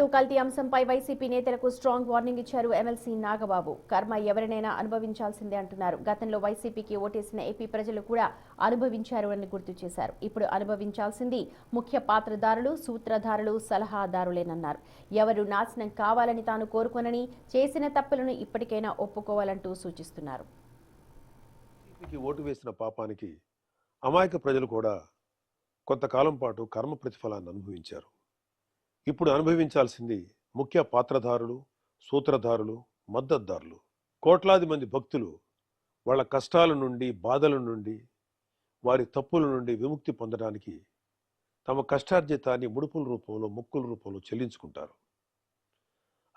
కల్తీ అంశంపై వైసీపీ నేతలకు స్ట్రాంగ్ వార్నింగ్ ఇచ్చారు ఎమ్మెల్సీ నాగబాబు. కర్మ ఎవరినైనా అనుభవించాల్సిందే అంటున్నారు. గతంలో వైసీపీకి ఓటేసిన ఏపీ ప్రజలు కూడా అనుభవించారు అని గుర్తు చేశారు. ఇప్పుడు అనుభవించాల్సింది ముఖ్య పాత్రధారులు, సూత్రధారులు, సలహాదారులేనన్నారు. ఎవరు నాశనం కావాలని తాను కోరుకోనని, చేసిన తప్పులను ఇప్పటికైనా ఒప్పుకోవాలంటూ సూచిస్తున్నారు. ఓటు వేసిన పాపానికి అమాయక ప్రజలు కూడా కొంతకాలం పాటు కర్మ ప్రతిఫలాన్ని అనుభవించారు. ఇప్పుడు అనుభవించాల్సింది ముఖ్య పాత్రధారులు, సూత్రధారులు, మద్దతుదారులు. కోట్లాది మంది భక్తులు వాళ్ళ కష్టాల నుండి, బాధల నుండి, వారి తప్పుల నుండి విముక్తి పొందడానికి తమ కష్టార్జితాన్ని ముడుపుల రూపంలో, మొక్కుల రూపంలో చెల్లించుకుంటారు.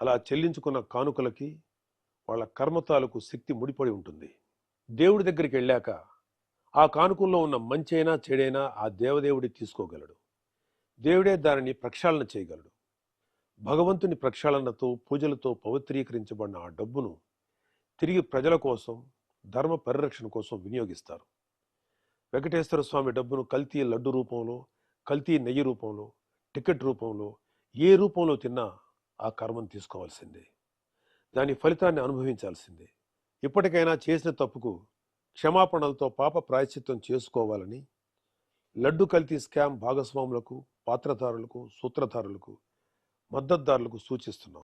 అలా చెల్లించుకున్న కానుకలకి వాళ్ళ కర్మతాలకు శక్తి ముడిపడి ఉంటుంది. దేవుడి దగ్గరికి వెళ్ళాక ఆ కానుకల్లో ఉన్న మంచైనా చెడైనా ఆ దేవదేవుడి తీసుకోగలడు. దేవుడే దానిని ప్రక్షాళన చేయగలడు. భగవంతుని ప్రక్షాళనతో, పూజలతో పవిత్రీకరించబడిన ఆ డబ్బును తిరిగి ప్రజల కోసం, ధర్మ పరిరక్షణ కోసం వినియోగిస్తారు. వెంకటేశ్వర స్వామి డబ్బును కల్తీ లడ్డు రూపంలో, కల్తీ నెయ్యి రూపంలో, టికెట్ రూపంలో, ఏ రూపంలో తిన్నా ఆ కర్మను తీసుకోవాల్సిందే. దాని ఫలితాన్ని అనుభవించాల్సిందే. ఇప్పటికైనా చేసిన తప్పుకు క్షమాపణలతో పాప ప్రాయశ్చిత్తం చేసుకోవాలని లడ్డు కల్తీ స్కామ్ భాగస్వాములకు, పాత్రధారులకు, సూత్రధారులకు, మద్దతుదారులకు సూచిస్తున్నాం.